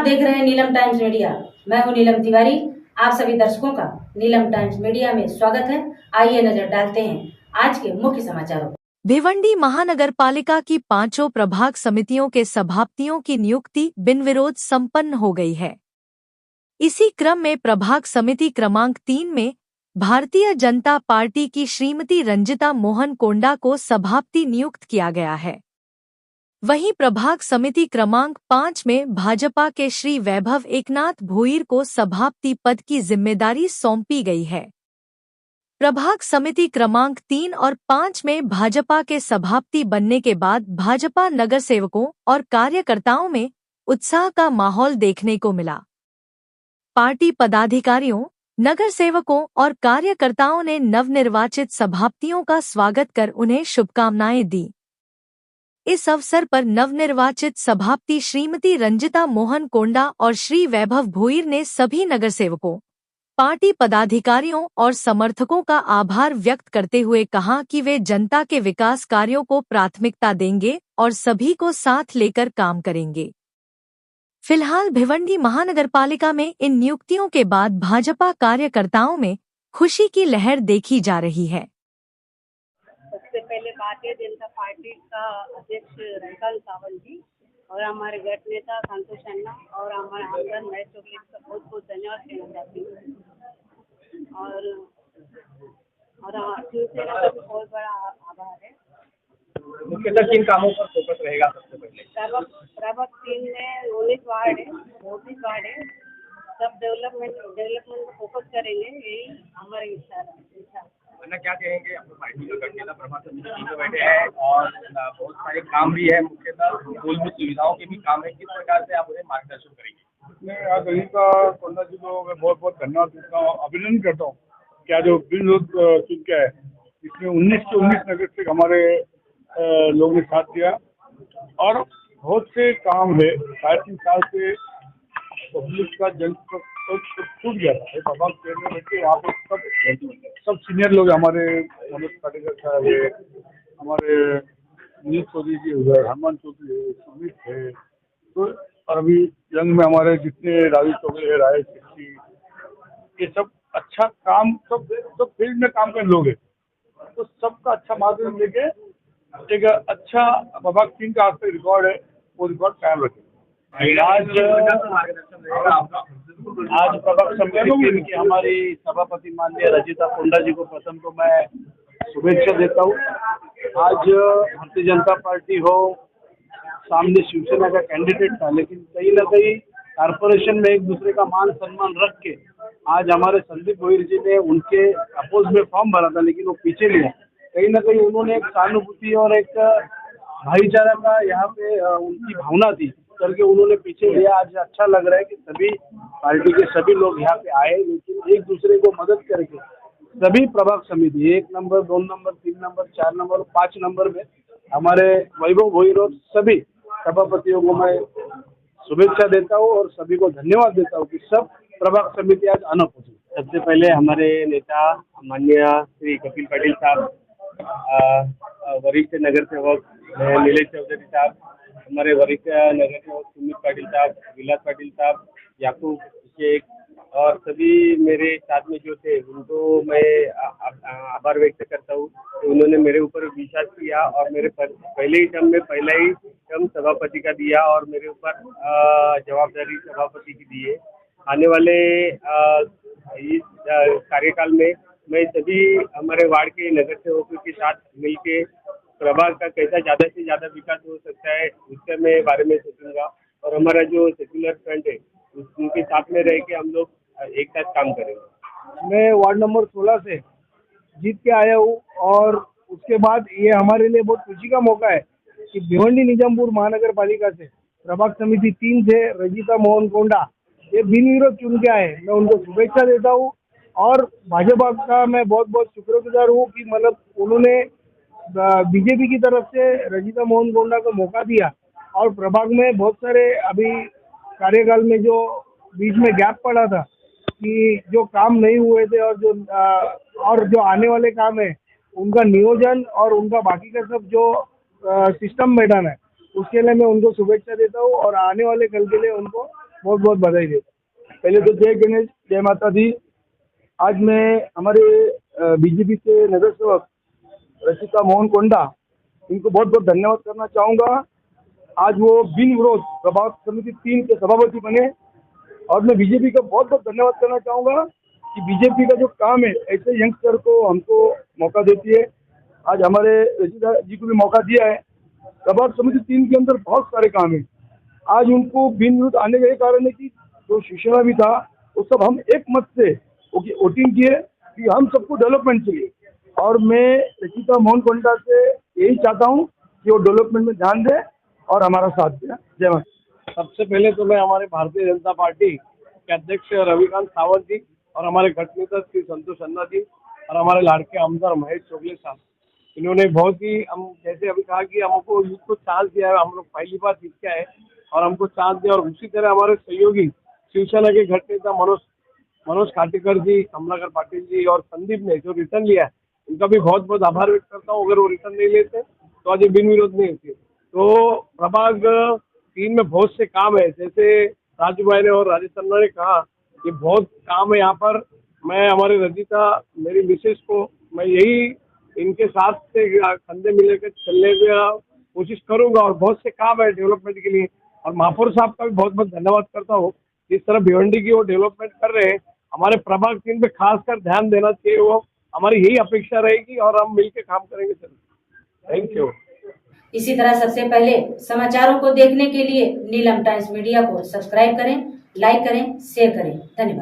आप देख रहे हैं नीलम टाइम्स मीडिया। मैं हूं नीलम तिवारी। आप सभी दर्शकों का नीलम टाइम्स मीडिया में स्वागत है। आइए नजर डालते हैं आज के मुख्य समाचारों पर। भिवंडी महानगर पालिका की 5 प्रभाग समितियों के सभापतियों की नियुक्ति बिन विरोध संपन्न हो गई है। इसी क्रम में प्रभाग समिति क्रमांक 3 में भारतीय जनता पार्टी की श्रीमती रंजिता मोहन कोंडा को सभापति नियुक्त किया गया है। वहीं प्रभाग समिति क्रमांक 5 में भाजपा के श्री वैभव एकनाथ भोईर को सभापति पद की जिम्मेदारी सौंपी गई है। प्रभाग समिति क्रमांक 3 और 5 में भाजपा के सभापति बनने के बाद भाजपा नगर सेवकों और कार्यकर्ताओं में उत्साह का माहौल देखने को मिला। पार्टी पदाधिकारियों, नगर सेवकों और कार्यकर्ताओं ने नवनिर्वाचित सभापतियों का स्वागत कर उन्हें शुभकामनाएं दी। इस अवसर पर नवनिर्वाचित सभापति श्रीमती रंजिता मोहन कोंडा और श्री वैभव भोईर ने सभी नगर सेवकों, पार्टी पदाधिकारियों और समर्थकों का आभार व्यक्त करते हुए कहा कि वे जनता के विकास कार्यों को प्राथमिकता देंगे और सभी को साथ लेकर काम करेंगे। फिलहाल भिवंडी महानगरपालिका में इन नियुक्तियों के बाद भाजपा कार्यकर्ताओं में खुशी की लहर देखी जा रही है। सबसे पहले भारतीय जनता पार्टी का अध्यक्ष रंकाल सावंत जी और हमारे गट नेता संतोष अन्ना और हमारे हमदर्द महेश चौगले का बहुत बहुत धन्यवाद कहना चाहती हूँ। और शिवसेना का भी बहुत बड़ा आभार है। मुख्यतः किन कामों पर फोकस रहेगा? सबसे पहले प्रभाग 3 में 19 वार्ड है, 34 वार्ड है, सब डेवलपमेंट पर फोकस करेंगे, यही हमारी इच्छा है। अन्ना क्या कहेंगे? आपको पार्टी का गठनेता प्रभाग समिति में बैठे हैं और बहुत सारे काम भी है, मुख्यतः मूलभूत सुविधाओं के भी काम है, किस प्रकार से आप उन्हें मार्गदर्शन करेंगे? मैं आज रंजिता कोंडा जी को मैं बहुत बहुत धन्यवाद देता हूँ, अभिनंदन करता हूँ। क्या जो बिन विरोध चुन के है, इसमें 19 के 19 नगर से हमारे लोगों ने साथ दिया और बहुत से काम है। 3.5 साल से पब्लिक का जन टूट गया था। प्रभाग पेड़ में बैठे वहाँ पे सब सीनियर लोग हमारे मनोज पाटेकर साहब है, हमारे नील चौधरी जी उधर, हनुमान चौधरी है, सुमित है, तो और अभी यंग में हमारे जितने राजू चौधरी है, राय सिक्की, ये सब अच्छा काम सब फील्ड में काम कर लोग हैं, तो सबका अच्छा मार्गदर्शन लेके एक अच्छा प्रभाग 3 का आज तक रिकॉर्ड है, वो रिकॉर्ड कायम रखें। आज प्रभाग समिति की हमारी सभापति माननीय रंजिता कोंडा जी को प्रथम तो मैं शुभेच्छा देता हूँ। आज भारतीय जनता पार्टी हो, सामने शिवसेना का कैंडिडेट था, लेकिन कहीं ना कहीं कारपोरेशन में एक दूसरे का मान सम्मान रख के आज हमारे संदीप भोईर जी ने उनके अपोज में फॉर्म भरा था, लेकिन वो पीछे लिया। कहीं ना कहीं उन्होंने एक सहानुभूति और एक भाईचारा का यहाँ पे उनकी भावना थी करके उन्होंने पीछे लिया। आज अच्छा लग रहा है कि सभी पार्टी के सभी लोग यहाँ पे आए, लेकिन एक दूसरे को मदद करके सभी प्रभाग समिति 1 नंबर, 2 नंबर, 3 नंबर, 4 नंबर और 5 नंबर में हमारे वैभव भोईर और सभी सभापतियों को मैं शुभेच्छा देता हूँ और सभी को धन्यवाद देता हूँ कि सब प्रभाग समिति आज अनप पहुंची। सबसे पहले हमारे नेता माननीय श्री कपिल पाटिल साहब, वरिष्ठ नगर सेवक नीलेश चौधरी साहब, हमारे वरिष्ठ नगर सेवक सुमित पाटिल साहब, विलास पाटिल साहब, याकूब शेख और सभी मेरे साथ में जो थे उनको मैं आभार व्यक्त करता हूँ। तो उन्होंने मेरे ऊपर विश्वास किया और मेरे पहले ही टर्म में पहला ही टर्म सभापति का दिया और मेरे ऊपर जवाबदारी सभापति की दी है। आने वाले इस कार्यकाल में मैं सभी हमारे वार्ड के नगर सेवकों के साथ मिलके प्रभाग का कैसा ज़्यादा से ज़्यादा विकास हो सकता है उसके मैं बारे में सोचूंगा और हमारा जो सेक्युलर फ्रंट है उनके साथ में रह के हम लोग एक साथ काम करेंगे। मैं वार्ड नंबर 16 से जीत के आया हूँ और उसके बाद ये हमारे लिए बहुत खुशी का मौका है कि भिवंडी निजामपुर महानगर पालिका से प्रभाग समिति 3 से रंजिता मोहन कोंडा ये बिन विरोध चुन के आए। मैं उनको शुभेच्छा देता हूँ और भाजपा का मैं बहुत बहुत शुक्रगुजार हूँ कि मतलब उन्होंने बीजेपी की तरफ से रंजिता मोहन कोंडा को मौका दिया और प्रभाग में बहुत सारे अभी कार्यकाल में जो बीच में गैप पड़ा था कि जो काम नहीं हुए थे और जो आने वाले काम है उनका नियोजन और उनका बाकी का सब जो सिस्टम बैठाना है उसके लिए मैं उनको शुभेच्छा देता हूँ और आने वाले कल के लिए उनको बहुत बहुत बधाई देता। पहले तो जय गणेश, जय माता दी। आज मैं हमारे बीजेपी के नगर सेवक रचिता मोहन कोंडा, इनको बहुत बहुत धन्यवाद करना चाहूँगा। आज वो बिन विरोध प्रभाग समिति 3 के सभापति बने और मैं बीजेपी का बहुत बहुत धन्यवाद करना चाहूँगा कि बीजेपी का जो काम है ऐसे यंगस्टर को हमको मौका देती है। आज हमारे रचिता जी को भी मौका दिया है। प्रभाग समिति 3 के अंदर बहुत सारे काम है। आज उनको बिन विरोध आने का यही कारण है कि जो शिवसेना भी था वो सब हम एक मत से वोटिंग किए कि हम सबको डेवलपमेंट चाहिए, और मैं रचिता मोहन कोंडा से यही चाहता हूँ कि वो डेवलपमेंट में ध्यान दे और हमारा साथ दे। जय माता। सबसे पहले तो मैं हमारे भारतीय जनता पार्टी के अध्यक्ष रविकांत सावंत जी और हमारे गठ नेता श्री संतोष अन्ना जी और हमारे लाड़के आमदार महेश चोगले साहब, इन्होंने बहुत ही, हम जैसे अभी कहा कि हमको यूथ को चांस दिया है, हम लोग पहली बार जीत के आए और हमको चांस दिया। और उसी तरह हमारे सहयोगी शिवसेना के गठ नेता मनोज काटेकर जी, कमलाकर पाटिल जी और संदीप ने जो रिटर्न लिया है, उनका भी बहुत बहुत आभार व्यक्त करता हूँ। अगर वो रिटर्न नहीं लेते तो आज ये बिन विरोध नहीं होती। तो प्रभाग 3 में बहुत से काम है, जैसे राजू भाई ने और राजेश अन्ना ने कहा, ये बहुत काम है यहाँ पर। मैं हमारे रजिता, मेरी मिसेज को मैं यही इनके साथ से कंधे मिलकर चलने की कोशिश करूंगा और बहुत से काम है डेवलपमेंट के लिए। और महापौर साहब का भी बहुत बहुत धन्यवाद करता हूँ, जिस तरह भिवंडी की वो डेवलपमेंट कर रहे हैं। हमारे प्रभाग 3 पे खासकर ध्यान देना चाहिए, वो हमारी यही अपेक्षा रहेगी और हम मिलकर काम करेंगे सर। Thank you. इसी तरह सबसे पहले समाचारों को देखने के लिए नीलम टाइम्स मीडिया को सब्सक्राइब करें, लाइक करें, शेयर करें। धन्यवाद।